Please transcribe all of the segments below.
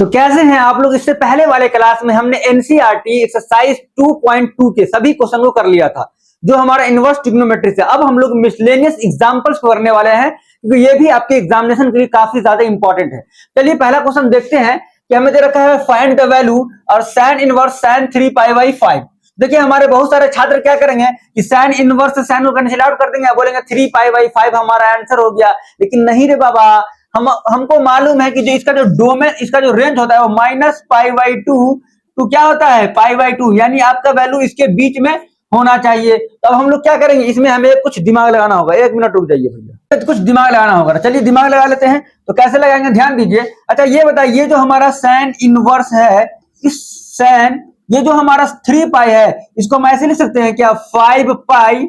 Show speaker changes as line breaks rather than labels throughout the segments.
तो कैसे हैं आप लोग। इससे पहले वाले क्लास में हमने एनसीईआरटी एक्सरसाइज 2.2 के सभी क्वेश्चन को कर लिया था, जो हमारा इनवर्स ट्रिग्नोमेट्री से। अब हम लोग मिसलेनियस एग्जांपल्स करने वाले हैं, क्योंकि ये भी आपके एग्जामिनेशन के लिए काफी ज्यादा इंपॉर्टेंट है। चलिए पहला क्वेश्चन देखते हैं कि हमें दे रखा है फाइंड द वैल्यू और साइन इनवर्स साइन 3π/5। देखिए हमारे बहुत सारे छात्र क्या करेंगे कि साइन इनवर्स से साइन को कैंसिल आउट कर देंगे, बोलेंगे 3π/5 हमारा आंसर हो गया। लेकिन नहीं रे बाबा, हमको मालूम है कि जो इसका जो डोमेन, इसका जो रेंज होता है वो -π/2 टू क्या होता है π/2, यानी आपका वैल्यू इसके बीच में होना चाहिए। तो अब हम लोग क्या करेंगे, इसमें हमें कुछ दिमाग लगाना होगा। एक मिनट रुक जाइए भैया, कुछ दिमाग लगाना होगा। चलिए दिमाग लगा लेते हैं। तो कैसे लगाएंगे ध्यान दीजिए। अच्छा ये बताइए, ये जो हमारा साइन इनवर्स है, इस साइन, ये जो हमारा 3π है, इसको हम ऐसे लिख सकते हैं क्या, 5π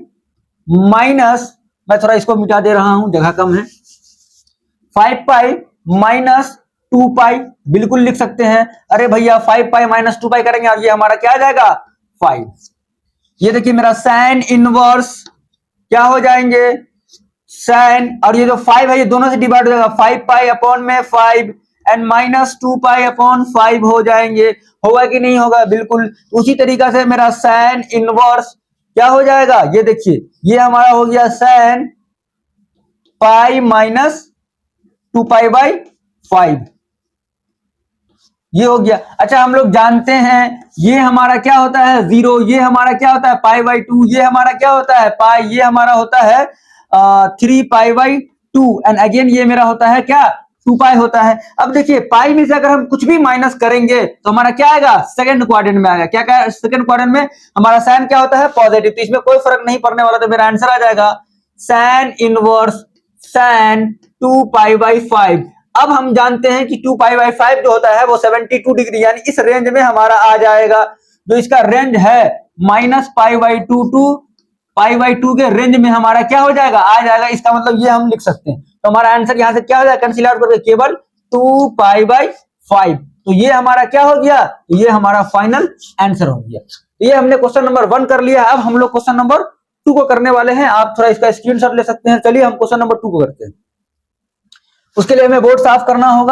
माइनस, मैं थोड़ा इसको मिटा दे रहा हूं, जगह कम है, 5π माइनस 2π बिल्कुल लिख सकते हैं। अरे भैया 5π माइनस 2π करेंगे और ये हमारा क्या आ जाएगा 5। ये देखिए मेरा साइन इनवर्स क्या हो जाएंगे, साइन, और ये जो 5 है ये दोनों से डिवाइड हो जाएगा, 5π अपॉन में 5 एंड माइनस 2π अपॉन 5 हो जाएंगे। होगा कि नहीं होगा, बिल्कुल। उसी तरीका से मेरा साइन इनवर्स क्या हो जाएगा, ये देखिए ये हमारा हो गया साइन पाई माइनस 2π/5, ये हो गया। अच्छा हम लोग जानते हैं ये हमारा क्या होता है 0, ये हमारा क्या होता है π/2, ये हमारा क्या होता है पाई, ये हमारा होता है 3π/2 एंड अगेन ये मेरा होता है क्या 2π होता है। अब देखिए पाई में से अगर हम कुछ भी माइनस करेंगे तो हमारा क्या आएगा, सेकंड क्वाड्रेंट में आएगा। क्या सेकंड क्वाड्रेंट में हमारा साइन क्या होता है पॉजिटिव, तो इसमें कोई फर्क नहीं पड़ने वाला। तो मेरा आंसर आ जाएगा साइन इनवर्स साइन 2π/5। अब हम जानते हैं कि 2π/5 जो होता है वो 72 डिग्री, यानी इस रेंज में हमारा आ जाएगा। जो इसका रेंज है -π/2 टू π/2 के रेंज में हमारा क्या हो जाएगा, आ जाएगा। इसका मतलब ये हम लिख सकते हैं। तो हमारा आंसर यहां से क्या हो जाएगा, कैंसिल आउट करके केवल 2π/5। तो ये हमारा क्या हो गया, तो ये हमारा फाइनल आंसर हो गया। तो ये हमने क्वेश्चन नंबर 1 कर लिया। अब हम लोग क्वेश्चन नंबर 2 को करने वाले हैं। आप थोड़ा इसका स्क्रीनशॉट ले सकते हैं। चलिए हम क्वेश्चन नंबर 2 को करते हैं। उसके लिए हमें बोर्ड साफ करना होगा।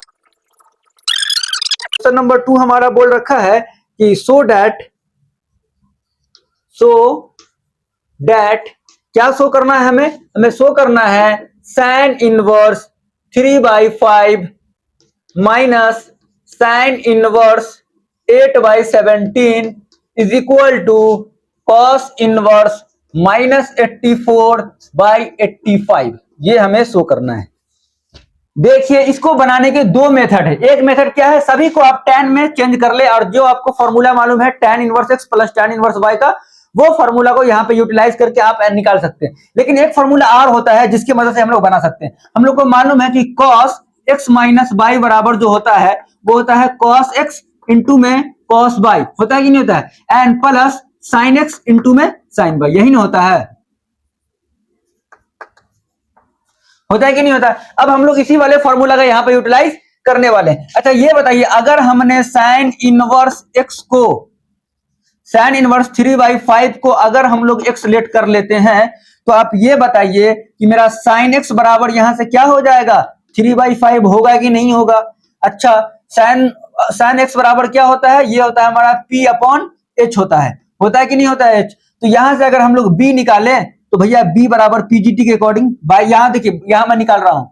क्वेश्चन नंबर 2 हमारा बोल रखा है कि सो दैट क्या शो करना है, हमें शो करना है sine inverse 3/5 minus sine inverse 8/17 is equal to cos inverse -84/85। ये हमें शो करना है। देखिए इसको बनाने के दो मेथड है। एक मेथड क्या है, सभी को आप tan में चेंज कर ले और जो आपको फॉर्मूला मालूम है tan inverse x plus tan inverse y का, वो फॉर्मूला को यहाँ पे यूटिलाइज करके आप निकाल सकते हैं। लेकिन एक फॉर्मूला और होता है जिसकी मदद से हम लोग बना सकते हैं। हम लोग को मालूम है कि cos x माइनस y बराबर जो होता है वो होता है cos x इंटू में cos y, होता है कि नहीं होता है, and plus sin x into में sin y, यही नहीं होता है, होता है कि नहीं होता है। अब हम लोग इसी वाले फॉर्मूला का यहाँ पे यूटिलाइज करने वाले हैं। अच्छा ये बताइए, अगर हमने साइन इनवर्स x को, साइन इनवर्स 3/5 को अगर हम लोग x लेट कर लेते हैं, तो आप ये बताइए कि मेरा साइन x बराबर यहां से क्या हो जाएगा 3/5 होगा कि नहीं होगा। अच्छा साइन x बराबर क्या होता है, ये होता है हमारा p/h होता है कि नहीं होता है h। तो यहां से अगर हम लोग b निकालें तो भैया b बराबर pgt के अकॉर्डिंग बाय, यहां देखिए यहां मैं निकाल रहा हूं,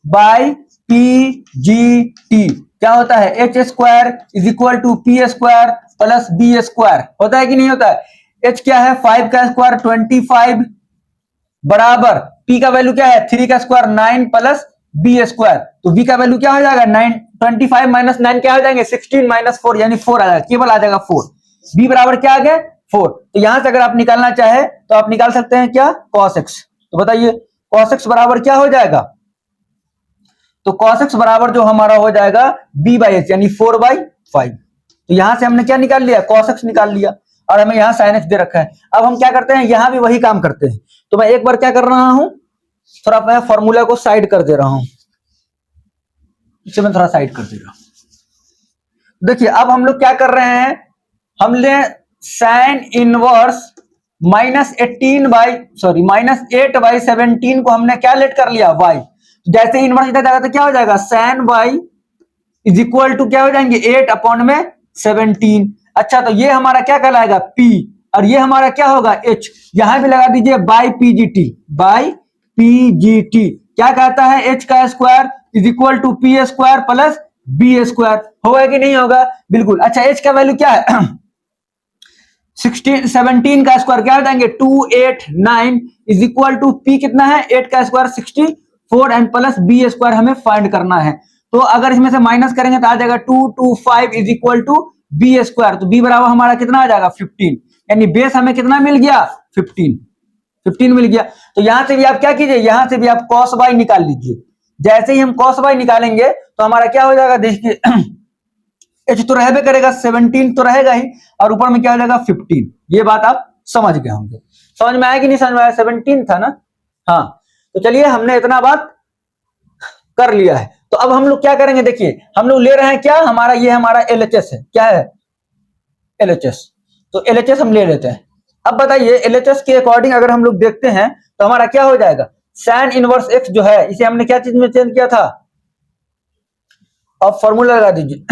बाय pgt क्या होता है h square is equal to p square plus b square, होता है कि नहीं होता है। h क्या है 5 का स्क्वायर 25 बराबर p का वैल्यू क्या है 3 का स्क्वायर 9 प्लस b स्क्वायर। तो b का वैल्यू क्या हो जाएगा 9, 25 माइनस 9 क्या हो जाएंगे 16 माइनस 4 यानी 4 आ जाएगा, केवल आ जाएगा 4। b बराबर क्या आ गया 4। तो यहां से अगर आप निकालना चाहे तो आप निकाल सकते हैं क्या cos x। तो बताइए cos x बराबर क्या हो जाएगा, तो cos x बराबर जो हमारा हो जाएगा b/h यानी 4/5। तो यहां से हमने क्या निकाल लिया cos x निकाल लिया, और हमें यहां sin x दे रखा है। अब हम क्या करते हैं, यहां भी वही काम करते हैं। तो मैं एक बार क्या कर रहा हूं, थोड़ा मैं फॉर्मूला को साइड कर दे रहा हूं, इसे मैं थोड़ा साइड कर दे रहा हूं। देखिए अब हम लोग क्या कर रहे हैं, हमने साइन इनवर्स -8/17 को हमने क्या लेट कर लिया y। जैसे इनवर्स इधर जाएगा तो क्या हो जाएगा sine y is equal to क्या हो जाएंगे 8 अपॉन में 17। अच्छा तो ये हमारा क्या कहलाएगा P और ये हमारा क्या होगा H। यहां भी लगा दीजिए बाई PGT, बाई PGT क्या कहता है H का square is equal to P square plus B square. होगा कि नहीं होगा? बिल्कुल। अच्छा H का वैल्यू क्या है 17 का स्क्वायर क्या हो जाएंगे 289 इज इक्वल टू P कितना है 8 का square 64 and plus B square हमें फाइंड करना है। तो अगर इसमें से माइनस करेंगे तो आ जाएगा 225 is equal to B square. तो B बराबर हमारा कितना आ जाएगा 15, यानी बेस हमें कितना मिल गया 15 मिल गया। तो यहां से भी आप क्या कीजिए, यहां से भी आप cos y निकाल लीजिए। जैसे ही हम cos y निकालेंगे तो हमारा क्या हो जाएगा देखिए H तो रहबे करेगा 17 तो रहेगा ही और ऊपर में क्या हो जाएगा 15। ये बात आप समझ गए होंगे। समझ में आया कि नहीं समझ में आया? 17 था ना। हाँ तो चलिए हमने इतना बात कर लिया है। तो अब हम लोग क्या करेंगे देखिए, हम लोग ले रहे हैं क्या हमारा ये हमारा LHS है। क्या है LHS? तो LHS हम ले लेते हैं। अब बताइए LHS के अकॉर्डिंग अगर हम लोग देखते हैं तो हमारा क्या हो जाएगा साइन इनवर्स x जो है इसे हमने क्या चीज में चेंज किया था। अब फॉर्मूला लगा दीजिए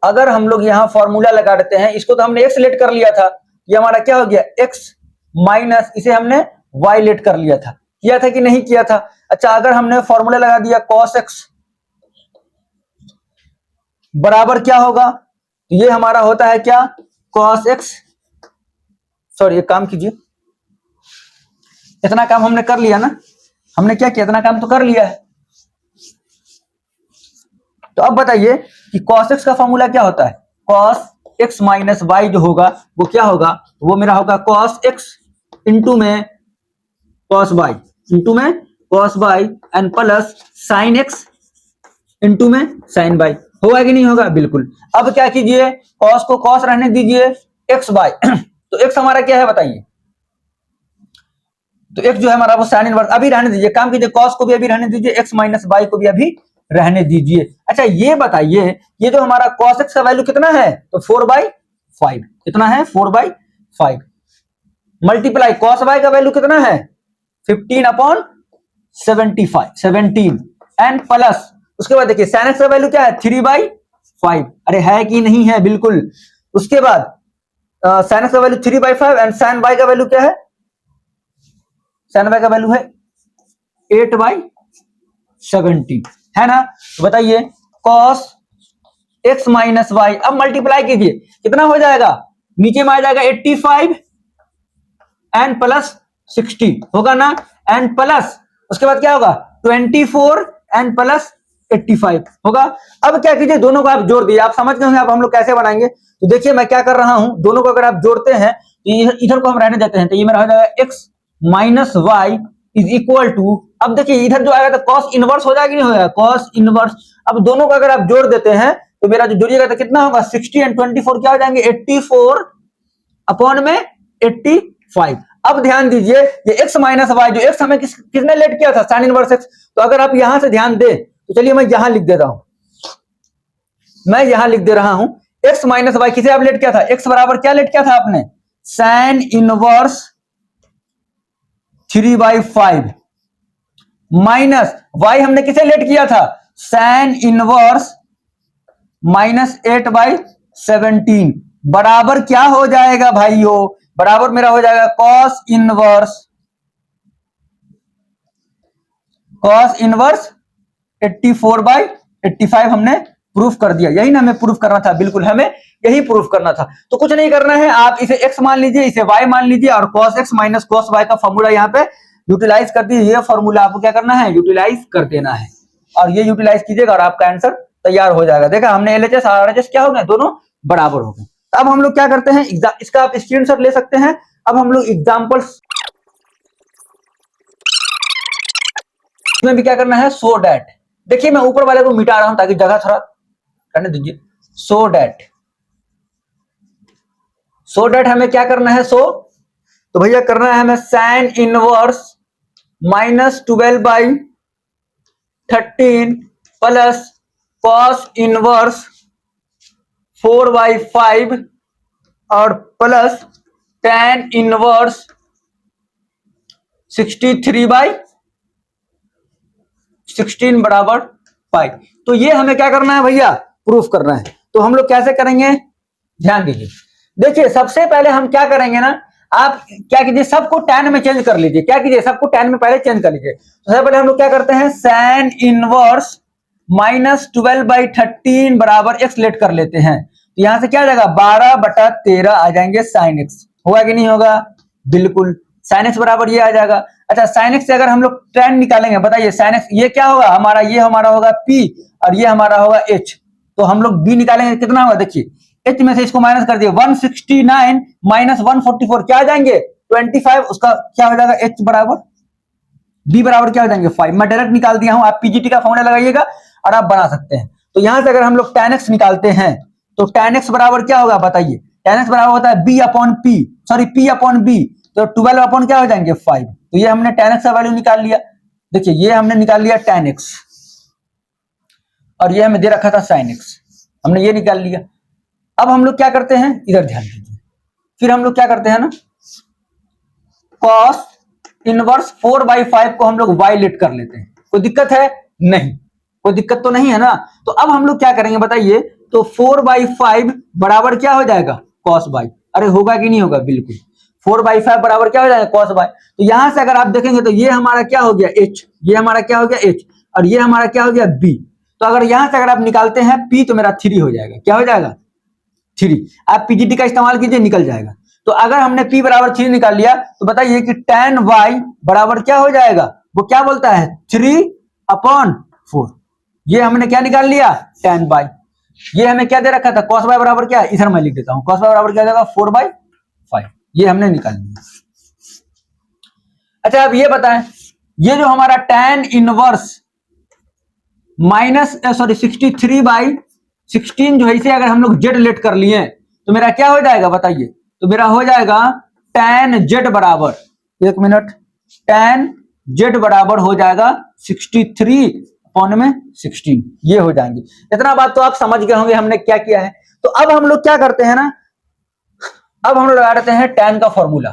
अगर हम लोग यहाँ फॉर्मूला लगा देते हैं, इसको तो हमने x लेट कर लिया था, ये हमारा क्या हो गया x माइनस इसे हमने y लेट कर लिया था। किया था कि नहीं किया था? अच्छा अगर हमने फॉर्मूला लगा दिया cos x बराबर क्या होगा, तो ये हमारा होता है क्या cos x, सॉरी एक काम कीजिए, इतना काम हमने कर लिया ना, हमने क्या किया इतना काम तो कर लिया है। तो अब बताइए कि cos x का फॉर्मूला क्या होता है, cos x माइनस वाई जो होगा वो क्या होगा, वो मेरा होगा cos x इंटू में cos y इंटू में cos y and plus sin x into में sin y। होगा कि नहीं होगा? बिल्कुल। अब क्या कीजिए cos को cos रहने दीजिए x y तो x हमारा क्या है बताइए, तो x जो है हमारा वो sin इनवर्स अभी रहने दीजिए, काम कीजिए cos को भी अभी रहने दीजिए, x माइनस y को भी अभी रहने दीजिए। अच्छा ये बताइए ये जो हमारा cos x का वैल्यू कितना है, तो 4/5 कितना है 4/5 मल्टीप्लाई cos y का वैल्यू कितना है 15/17 एंड प्लस उसके बाद देखिए sin x का वैल्यू क्या है 3/5। अरे है कि नहीं है? बिल्कुल। उसके बाद sin x का वैल्यू 3/5 एंड sin y का वैल्यू क्या है, sin y का वैल्यू है 8/17 है ना। तो बताइए cos x माइनस वाई, अब मल्टीप्लाई कीजिए कितना हो जाएगा, नीचे में आ जाएगा 85 एंड प्लस 60 होगा ना, एंड प्लस उसके बाद क्या होगा 24 एंड प्लस 85 होगा। अब क्या कीजिए दोनों को आप जोड़ दिए, आप समझ गए होंगे अब हम लोग कैसे बनाएंगे। तो देखिए मैं क्या कर रहा हूं, दोनों को अगर आप जोड़ते हैं तो इधर को हम रहने देते हैं, तो ये मेरा हो जाएगा x minus y is equal to, अब देखिए इधर जो आएगा तो cos इनवर्स हो जाएगा कि नहीं होगा cos इनवर्स। अब दोनों को अगर आप जोड़ देते हैं तो मेरा जो जोड़िएगा तो कितना होगा 60 एंड 24 क्या हो जाएंगे 84 अपॉन में 85। अब ध्यान दीजिए ये x माइनस वाई जो x हमें किसने लेट किया था साइन इनवर्स x, तो अगर आप यहां से ध्यान दे तो चलिए मैं यहां लिख देता हूं, मैं यहां लिख दे रहा हूं x माइनस वाई किसे आप लेट किया था, x बराबर क्या लेट किया था आपने साइन इनवर्स 3/5 माइनस y हमने किसे लेट किया था साइन इनवर्स माइनस 8/17 बराबर क्या हो जाएगा भाइयों, बराबर मेरा हो जाएगा cos इनवर्स 84/85 हमने प्रूफ कर दिया। यही ना हमें प्रूफ करना था, बिल्कुल हमें यही प्रूफ करना था। तो कुछ नहीं करना है, आप इसे x मान लीजिए इसे y मान लीजिए और cos x minus cos y का फॉर्मूला यहाँ पे यूटिलाइज कर दीजिए। ये फॉर्मूला आपको क्या करना है यूटिलाइज कर देना है और ये यूटिलाइज कीजिएगा और आपका आंसर तैयार हो जाएगा। देखा हमने LHS और RHS क्या हो गए दोनों बराबर हो गए। अब हम लोग क्या करते हैं इसका आप स्क्रीनशॉट ले सकते हैं। अब हम लोग एग्जांपल्स में भी क्या करना है सो डैट, देखिए मैं ऊपर वाले को मिटा रहा हूं ताकि जगह थोड़ा करने दीजिए। सो डैट हमें क्या करना है तो भैया करना है हमें sine inverse minus 12/13 plus cos inverse 4/5 और प्लस tan इनवर्स 63/16 बराबर पाई। तो ये हमें क्या करना है भैया, प्रूफ करना है। तो हम लोग कैसे करेंगे, ध्यान दीजिए। देखिए सबसे पहले हम क्या करेंगे ना, आप क्या कीजिए, सबको tan में चेंज कर लीजिए। क्या कीजिए, सबको tan में पहले चेंज कर लीजिए। तो सबसे पहले हम लोग क्या करते हैं, tan इनवर्स -12/13 बराबर x लेट कर लेते हैं। तो यहां से क्या आ जाएगा, 12/13 आ जाएंगे sin x। होगा कि नहीं होगा, बिल्कुल। sin x बराबर ये आ जाएगा। अच्छा sin x से अगर हम लोग tan निकालेंगे, बताइए sin x ये क्या होगा हमारा, ये हमारा होगा p और ये हमारा होगा h। तो हम लोग b निकालेंगे, कितना होगा, देखिए h में से इसको माइनस कर दिए, 169 - 144 क्या आ जाएंगे, 25। उसका क्या हो जाएगा, h बराबर b बराबर क्या हो जाएंगे, 5। मैं डायरेक्ट निकाल दिया हूं, आप पीजीटी का फॉर्मूला लगाइएगा और आप बना सकते हैं। तो यहां से अगर हम लोग tan x निकालते हैं तो tan x बराबर क्या होगा, बताइए। tan x बराबर होता है b upon p, sorry p upon b, तो 12 अपॉन क्या हो जाएंगे, 5। तो ये हमने tan x का वैल्यू निकाल लिया। देखिए ये हमने निकाल लिया tan x, और ये हमें दे रखा था sin x, हमने ये निकाल लिया। अब हम लोग क्या करते हैं, इधर ध्यान दीजिए, फिर हम लोग क्या करते हैं ना, cos इनवर्स 4/5 को हम लोग y लेट कर लेते हैं। कोई दिक्कत है, नहीं कोई दिक्कत तो नहीं है ना। तो अब हम लोग क्या करेंगे बताइए, तो 4/5 बराबर क्या हो जाएगा, cos y। अरे होगा कि नहीं होगा, बिल्कुल। 4/5 बराबर क्या हो जाएगा, cos y। तो यहां से अगर आप देखेंगे तो ये हमारा क्या हो गया, h, ये हमारा क्या हो गया, h, और ये हमारा क्या हो गया, b। तो अगर यहां से अगर आप निकालते हैं p, तो मेरा 3 हो जाएगा। क्या हो जाएगा, 3। आप पीजीटी का इस्तेमाल कीजिए, निकल जाएगा। तो अगर हमने p बराबर 3 निकाल लिया, तो बताइए कि tan y बराबर क्या हो जाएगा, वो क्या बोलता है, 3/4। ये हमने क्या निकाल लिया, tan y। ये हमें क्या दे रखा था, cos y बराबर क्या है, इधर मैं लिख देता हूं, cos y बराबर क्या जाएगा, 4/5। ये हमने निकाल लिया। अच्छा अब ये बताएं, ये जो हमारा tan इनवर्स -63/16 जो है, इसे अगर हम लोग z लेट कर लिए तो मेरा क्या हो जाएगा बताइए। तो मेरा हो जाएगा tan z बराबर, एक मिनट, tan z बराबर हो जाएगा 63/16, ये हो जाएंगे। इतना बात तो आप समझ गए होंगे हमने क्या किया है। तो अब हम लोग क्या करते हैं ना, अब हम लोग लगा देते हैं tan का फॉर्मूला।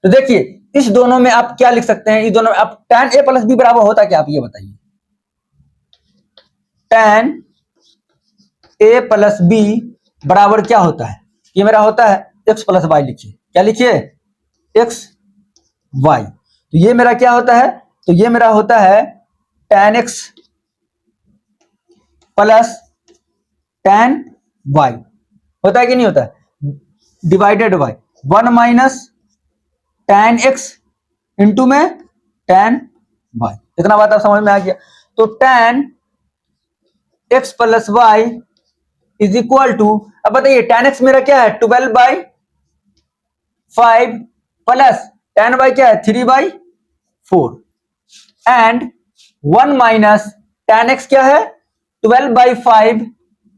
तो देखिए इस दोनों में आप क्या लिख सकते हैं, इस दोनों में आप tan a प्लस b बराबर होता क्या, आप ये बताइए। tan a प्लस b बराबर क्या होता है, ये मेरा होता है x प्लस वाई। लिखिए, क्या लिखिए, x y। तो ये मेरा क्या होता है, तो ये मेरा होता है tan x plus tan y, होता है कि नहीं होता है, divided by 1 minus tan x into में tan y। इतना बात आप समझ में आ गया। तो tan x plus y is equal to, अब बताइए tan x मेरा क्या है, 12/5 प्लस tan y क्या है, 3/4 एंड 1 माइनस tan x क्या है, 12/5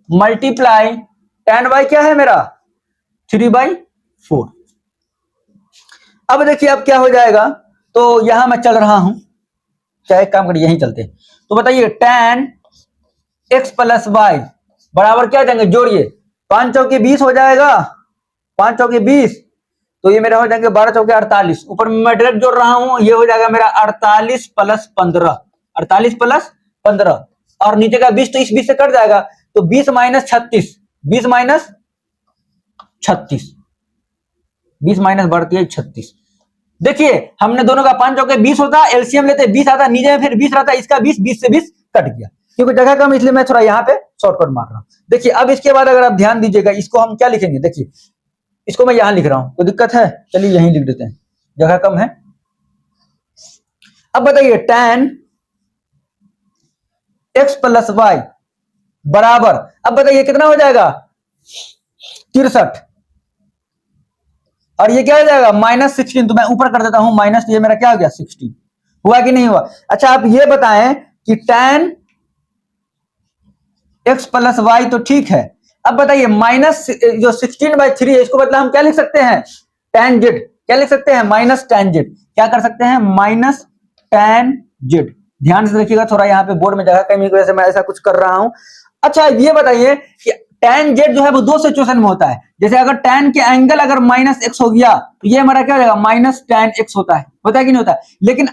मल्टीप्लाई tan y क्या है मेरा, 3/4। अब देखिए अब क्या हो जाएगा, तो यहां मैं चल रहा हूं, क्या एक काम करिए यहीं चलते हैं। तो बताइए tan x प्लस वाई बराबर क्या जाएंगे, जोड़िए, 5 चौके 20 हो जाएगा, 5 चौके 20, तो ये मेरा हो जाएंगे 12 चौके 48। ऊपर में मैं डायरेक्ट जोड़ रहा हूं, ये हो जाएगा मेरा 48 प्लस 15, 48 प्लस 15, और नीचे का 20 तो इस 20 से कट जाएगा, तो 20 माइनस 36, 20 माइनस 36, 20 माइनस बढ़ती है 36। देखिए हमने दोनों का 5 चौके 20 होता, एलसीएम लेते 20 आता, नीचे में फिर 20 रहता, इसका 20, 20 से 20 कट गया, क्योंकि जगह कम इसलिए मैं थोड़ा यहाँ पे शॉर्टकट मार रहा हूं। देखिए अब इसके बाद अगर आप ध्यान दीजिएगा, इसको हम क्या लिखेंगे, देखिए इसको मैं यहां लिख रहा हूं, कोई दिक्कत है, चलिए यहीं लिख देते हैं, जगह कम है। अब बताइए tan x प्लस वाई बराबर, अब बताइए कितना हो जाएगा, 63, और ये क्या हो जाएगा -16। तो मैं ऊपर कर देता हूं माइनस, ये मेरा क्या हो गया 16, हुआ कि नहीं हुआ। अच्छा आप ये बताएं कि tan x प्लस वाई तो ठीक है, अब बताइए माइनस जो 16/3 है, इसको मतलब हम क्या लिख सकते हैं, tan z, क्या लिख सकते हैं, माइनस tan z, क्या कर सकते हैं, माइनस tan z। ध्यान से देखिएगा, थोड़ा यहाँ पे बोर्ड में जगह कमी की वजह से मैं ऐसा कुछ कर रहा हूं। अच्छा ये बताइए कि tan z जो है वो दो सिचुएशन में होता है, जैसे अगर tan के एंगल अगर -x हो गया, तो ये हमारा क्या हो जाएगा, -tan x होता है कि नहीं होता है। लेकिन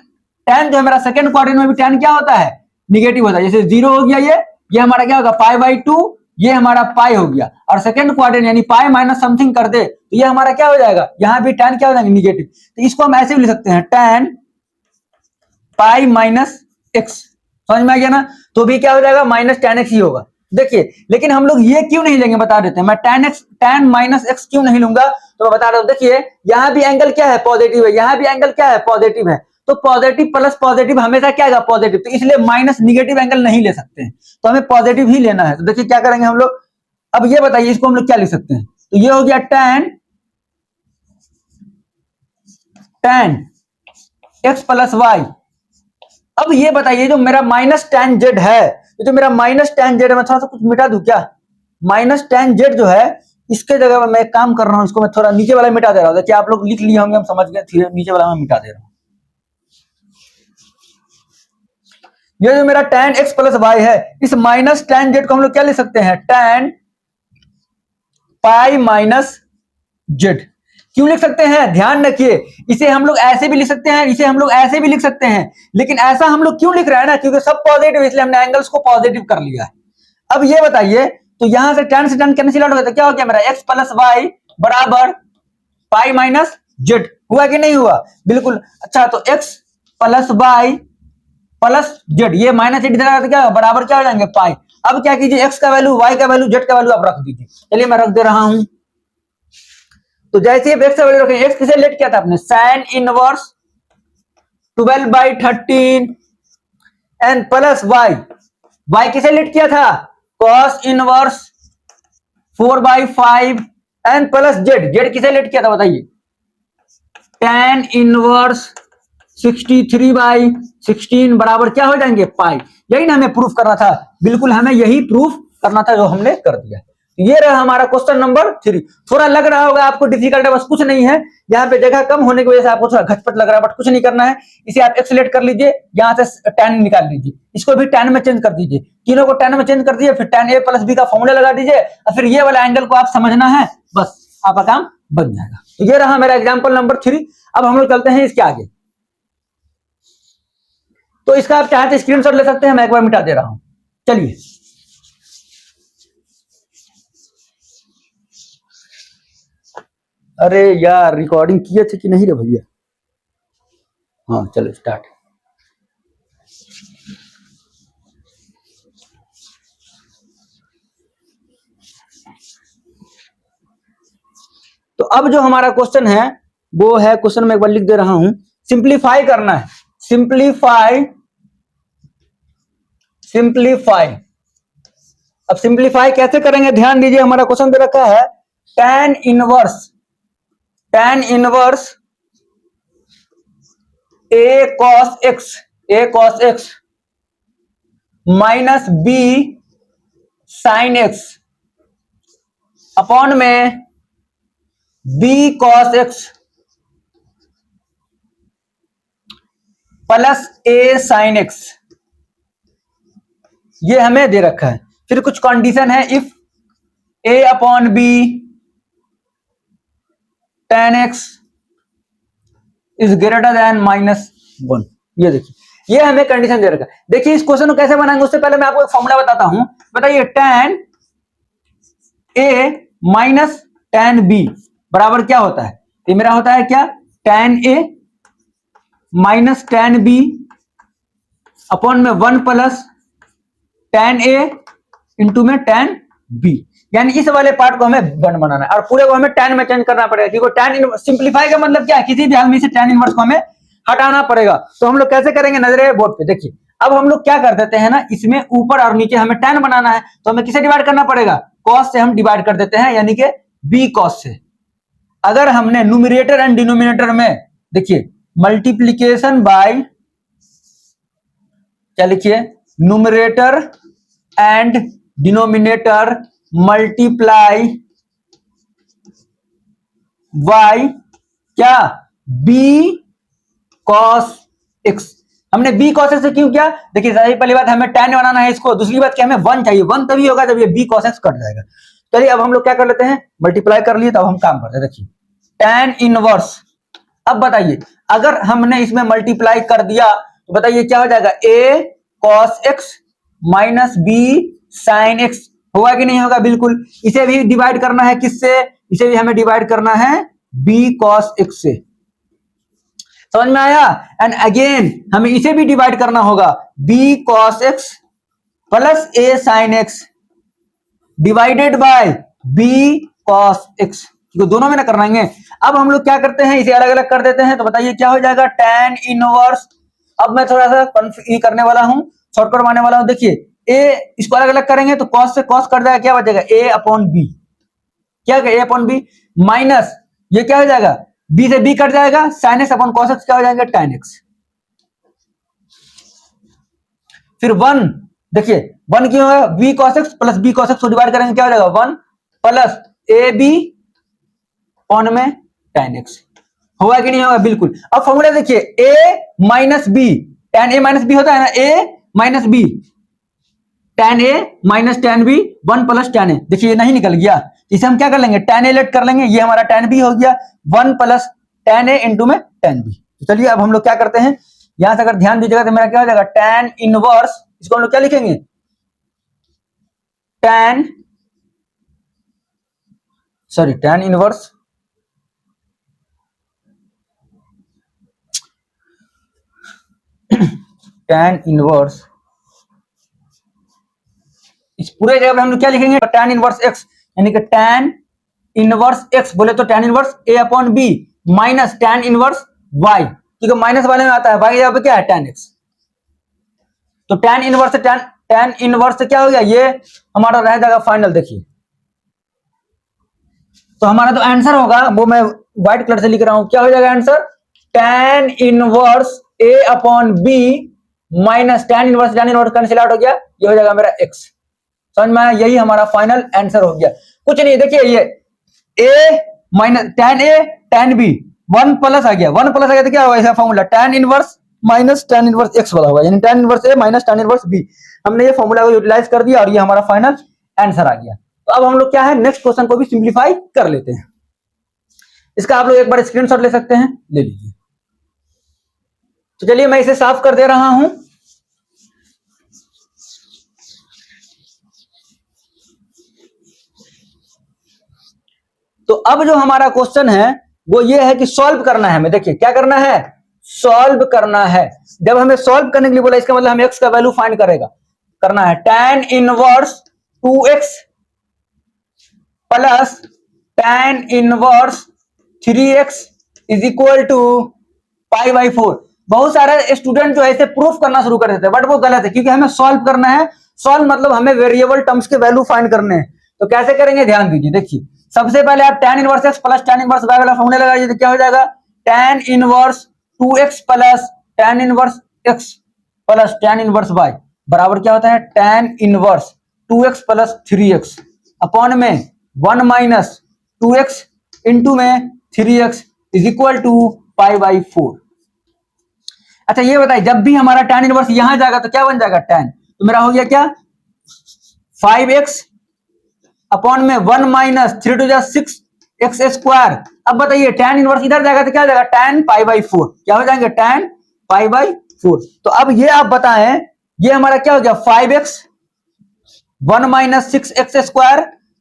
tan जो है मेरा सेकंड क्वाड्रेंट में भी tan क्या होता है, निगेटिव होता है। जैसे 0 हो गया, ये हमारा क्या होगा π/2, ये हमारा पाई हो गया, और सेकंड क्वाड्रेंट यानी पाई माइनस समथिंग कर दे तो ये हमारा क्या हो जाएगा, यहाँ भी tan क्या हो जाएगा, निगेटिव। तो इसको हम ऐसे भी लिख सकते हैं tan पाई माइनस एक्स, समझ में आ गया ना, तो भी क्या हो जाएगा, माइनस tan x ही होगा। देखिए लेकिन हम लोग ये क्यों नहीं लेंगे, बता देते हैं। मैं tan माइनस एक्स क्यों नहीं लूंगा, तो मैं बता रहा हूं। देखिए यहाँ भी एंगल क्या है, पॉजिटिव है, यहाँ भी एंगल क्या है, पॉजिटिव है, तो पॉजिटिव प्लस पॉजिटिव हमेशा क्या आएगा, पॉजिटिव, तो इसलिए माइनस निगेटिव एंगल नहीं ले सकते हैं, तो हमें पॉजिटिव ही लेना है। तो देखिए क्या करेंगे हम लोग, अब ये बताइए इसको हम लोग क्या लिख सकते हैं, तो ये हो गया tan x प्लस वाई। अब ये बताइए जो मेरा माइनस tan z है, ये जो मेरा माइनस tan z है, मैं थोड़ा सा कुछ मिटा दूं क्या, माइनस tan z जो है इसके जगह पर मैं एक काम कर रहा हूं, इसको मैं थोड़ा नीचे वाला मिटा दे रहा हूं। देखिए आप लोग लिख लिए होंगे, हम समझ गए, नीचे वाला मैं मिटा दे रहा हूं। ये जो मेरा tan x प्लस वाई है, इस माइनस tan z को हम लोग क्या लिख सकते हैं, tan पाई माइनस z। क्यों लिख सकते हैं, ध्यान रखिए, इसे हम लोग ऐसे भी लिख सकते हैं, इसे हम लोग ऐसे भी लिख सकते हैं, लेकिन ऐसा हम लोग क्यों लिख रहे हैं ना, क्योंकि सब पॉजिटिव, इसलिए हमने एंगल्स को पॉजिटिव कर लिया है। अब ये बताइए, तो यहां से tan कैंसिल आउट हो गया, तो क्या हो गया मेरा x प्लस वाई बराबर पाई माइनस जेड, हुआ कि नहीं हुआ, बिल्कुल। अच्छा तो x plus y plus z, ये माइनस जेड तो क्या बराबर क्या हो जाएंगे, पाई। अब क्या कीजिए, x का वैल्यू, y का वैल्यू, z का वैल्यू आप रख दीजिए। चलिए मैं रख दे रहा हूं। तो जैसे ही x का वैल्यू रखेंगे, x किसे लेट किया था आपने, sine inverse 12/13 and plus y किसे लेट किया था, cos inverse 4/5 and plus z किसे लेट किया था बताइए, tan इनवर्स 63/16 बराबर क्या हो जाएंगे, पाई। यही ना हमें प्रूफ करना था, बिल्कुल हमें यही प्रूफ करना था जो हमने कर दिया। ये रहा हमारा क्वेश्चन नंबर 3। थोड़ा लग रहा होगा आपको डिफिकल्ट है, बस कुछ नहीं है, यहाँ पे जगह कम होने की वजह से आपको थोड़ा घचपट लग रहा है, बट कुछ नहीं करना है। इसे आप एक्सलेट कर लीजिए, यहाँ से tan निकाल लीजिए, इसको भी tan में चेंज कर दीजिए, तीनों को tan में चेंज कर दीजिए, फिर tan a प्लस बी का फॉर्मूला लगा दीजिए, और फिर ये वाला एंगल को आप समझना है, बस आपका काम बन जाएगा। तो ये रहा मेरा एग्जाम्पल नंबर 3। अब हम लोग चलते हैं इसके आगे। तो इसका आप चाहे तो स्क्रीनशॉट ले सकते हैं, मैं एक बार मिटा दे रहा हूं। चलिए अरे यार रिकॉर्डिंग किए थे कि नहीं रे भैया, हाँ चलो स्टार्ट। तो अब जो हमारा क्वेश्चन है वो है, क्वेश्चन में एक बार लिख दे रहा हूं, सिंप्लीफाई करना है, सिंप्लीफाई। अब सिंप्लीफाई कैसे करेंगे, ध्यान दीजिए, हमारा क्वेश्चन दे रखा है tan inverse a cos x minus b sin x upon में b cos x plus a sin x, ये हमें दे रखा है। फिर कुछ कंडीशन है, if a upon b tan x is greater than -1। ये देखिए, ये हमें कंडीशन दे रखा है। देखिए इस क्वेश्चन को कैसे बनाएंगे, उससे पहले मैं आपको एक फॉर्मूला बताता हूं। बताइए tan a minus tan b बराबर क्या होता है, ये मेरा होता है क्या, tan a minus tan b upon में 1 प्लस tan a इंटू में tan b। यानी इस वाले पार्ट को हमें 1 बनाना है और पूरे को हमें tan में चेंज करना पड़ेगा, क्योंकि tan सिंप्लीफाई का मतलब क्या है, किसी भी हाल में से tan इनवर्स को हमें हटाना पड़ेगा। तो हम लोग कैसे करेंगे, नजरे बोर्ड पे देखिए। अब हम लोग क्या कर देते हैं ना, इसमें ऊपर और नीचे हमें tan बनाना है, तो हमें किसे डिवाइड करना पड़ेगा, cos से हम डिवाइड कर देते हैं, यानी कि b cos से। अगर हमने न्यूमरेटर एंड डिनोमिनेटर में देखिए मल्टीप्लीकेशन बाय, क्या लिखिए, numerator and denominator multiply by क्या, b cos x। हमने b cos x से क्यों किया, देखिए सबसे पहली बात हमें tan बनाना है इसको, दूसरी बात क्या, हमें 1 चाहिए, 1 तभी होगा जब ये b cos x कट जाएगा। चलिए अब हम लोग क्या कर लेते हैं, मल्टीप्लाई कर लिए, तब हम काम करते हैं। देखिए tan इनवर्स, अब बताइए अगर हमने इसमें मल्टीप्लाई कर दिया तो बताइए क्या हो जाएगा, a cos x minus b sin x, होगा कि नहीं होगा? बिल्कुल। इसे भी डिवाइड करना है किससे? इसे भी हमें डिवाइड करना है b cos x से, समझ में आया? एंड अगेन हमें इसे भी डिवाइड करना होगा, b cos x plus a sin x divided by b cos x, तो दोनों में ना करवाएंगे। अब हम लोग क्या करते हैं, इसे अलग अलग कर देते हैं, तो बताइए क्या हो जाएगा, tan इनवर्स। अब मैं थोड़ा सा ये करने वाला हूं, शॉर्टकट मारने वाला हूं। देखिए a, इसको अलग अलग करेंगे तो cos से cos कट जाएगा, क्या बचेगा, a अपॉन b, क्या a अपॉन b माइनस ये क्या हो जाएगा, b से b कट जाएगा, sin x upon cos x क्या हो जाएगा, tan x। फिर 1, देखिए 1 क्यों है, b cos x plus b cos x को डिवाइड करेंगे क्या हो जाएगा, 1 प्लस ab अपॉन में tan x, होगा कि नहीं होगा? बिल्कुल। अब फॉर्मूला देखिए, a minus b, tan a minus b होता है ना, a minus b tan a minus tan b, 1 plus tan a, देखिए ये नहीं निकल गया, इसे हम क्या कर लेंगे, tan a लेट कर लेंगे, ये हमारा tan b हो गया, 1 प्लस tan a इंटू में tan b। तो चलिए अब हम लोग क्या करते हैं, यहां से अगर ध्यान दीजिएगा तो मेरा क्या हो जाएगा, tan इनवर्स, इसको हम लोग क्या लिखेंगे, tan इनवर्स tan इनवर्स, इस पूरे जगह पे हम लोग क्या लिखेंगे, tan इनवर्स x, यानी कि tan इनवर्स x बोले तो tan inverse a upon b minus tan inverse y, क्योंकि माइनस वाले में आता है, y जगह पे क्या है, tan x। तो tan इनवर्स tan इनवर्स से क्या हो गया, ये हमारा रह जाएगा फाइनल। देखिए तो हमारा तो आंसर होगा, वो मैं व्हाइट कलर से लिख रहा हूं, क्या हो जाएगा answer, tan inverse a upon b minus tan inverse cancel out हो गया, ये हो जाएगा मेरा x। समझ में आया? यही हमारा फाइनल आंसर हो गया, कुछ नहीं। देखिए ये a minus tan a tan b 1 plus आ गया, 1 प्लस आ गया तो क्या होगा, ऐसा formula tan inverse minus tan inverse x वाला होगा, यानी tan inverse a minus tan inverse b। हमने ये फॉर्मूला को यूटिलाइज कर दिया और ये हमारा फाइनल आंसर आ गया। तो अब हम लोग क्या है, नेक्स्ट क्वेश्चन को भी सिंप्लीफाई कर लेते हैं। इसका आप लोग एक बार स्क्रीनशॉट ले सकते हैं, ले लीजिए। तो चलिए मैं इसे साफ कर दे रहा हूं। तो अब जो हमारा क्वेश्चन है वो ये है कि सॉल्व करना है हमें। देखिए क्या करना है, सॉल्व करना है। जब हमें सॉल्व करने के लिए बोला, इसका मतलब हमें x का वैल्यू फाइंड करना है। tan inverse 2x plus tan inverse 3x is equal to pi by 4। बहुत सारे स्टूडेंट जो ऐसे प्रूफ करना शुरू कर देते हैं, बट वो गलत है, क्योंकि हमें सॉल्व करना है। सॉल्व मतलब हमें वेरिएबल टर्म्स के वैल्यू फाइंड करने हैं। तो कैसे करेंगे, ध्यान दीजिए। देखिए सबसे पहले आप tan inverse x plus tan inverse y वाला फॉर्मूला लगाइए, तो क्या हो जाएगा, tan inverse 2x plus tan inverse x plus tan inverse y बराबर क्या होता है, tan inverse 2x plus 3x upon में 1 माइनस 2x इंटू में 3x is equal to pi by 4। अच्छा ये बताइए, जब भी हमारा tan इनवर्स यहां जाएगा तो क्या बन जाएगा, tan, तो मेरा हो गया क्या, 5x अपॉन में 1 माइनस 3 टू 6 एक्स स्क्वायर। अब बताइए tan इनवर्स इधर जाएगा तो क्या हो जाएगा, tan पाई बाई 4, क्या हो जाएंगे, tan पाई बाई 4। तो अब ये आप बताएं, ये हमारा क्या हो गया, 5x 1 minus 6 x square,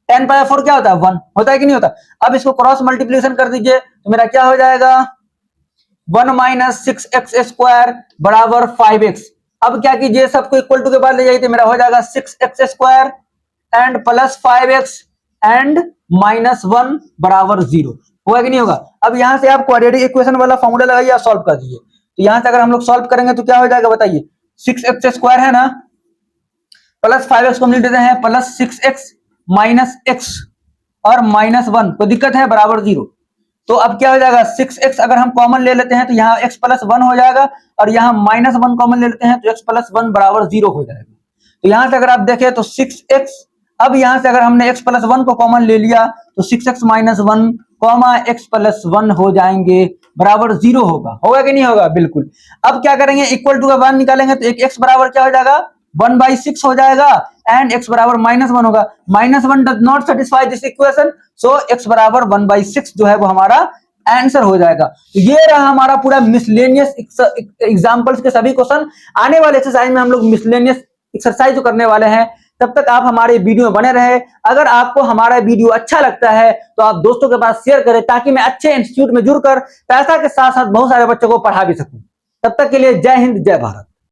tan पाई 4 क्या होता है, 1 होता है कि नहीं होता। अब इसको क्रॉस मल्टीप्लीकेशन कर दीजिए तो मेरा क्या हो जाएगा, 1 माइनस 6 एक्स स्क्वायर बराबर 5x। अब क्या कीजिए, सबको इक्वल टू के बाद ले जाइए, तो मेरा हो जाएगा 6 x square and plus 5x and minus 1 बराबर 0, होगा कि नहीं होगा। अब यहां से आप क्वाड्रेटिक इक्वेशन वाला फॉर्मूला लगाइए और सॉल्व कर दीजिए। तो यहां से अगर हम लोग सॉल्व करेंगे तो क्या हो जाएगा, बताइए, 6x स्क्वायर है ना, प्लस 5x को मिल देते हैं, प्लस 6x माइनस x और माइनस 1, कोई दिक्कत है, बराबर 0। तो अब क्या हो जाएगा, 6x अगर हम कॉमन ले लेते हैं तो यहाँ x प्लस 1 हो जाएगा, और यहाँ माइनस 1 कॉमन ले लेते हैं तो x प्लस 1 बराबर 0 हो जाएगा। तो यहां से अगर आप देखें तो 6x, अब यहां से अगर हमने x प्लस 1 को कॉमन ले लिया तो 6x minus 1 comma x plus 1 हो जाएंगे, बराबर 0 होगा कि नहीं होगा, बिल्कुल। अब क्या करेंगे, इक्वल टू का वन निकालेंगे तो एक x बराबर क्या हो जाएगा, 1/6 हो जाएगा, एंड x बराबर माइनस 1 होगा। Minus 1 does not satisfy this equation, so x बराबर 1/6 जो है वो हमारा आंसर हो जाएगा। तो ये रहा हमारा पूरा मिसलेनियस एग्जांपल्स के सभी क्वेश्चन। आने वाले एक्सरसाइज में हम लोग मिसलेनियस एक्सरसाइज जो करने वाले हैं। तब तक आप हमारे वीडियो में बने रहे। अगर आपको हमारा वीडियो अच्छा लगता है तो आप दोस्तों के पास शेयर करें, ताकि मैं अच्छे इंस्टीट्यूट में जुड़कर पैसा के साथ साथ बहुत सारे बच्चों को पढ़ा भी सकूं। तब तक के लिए जय हिंद, जय भारत।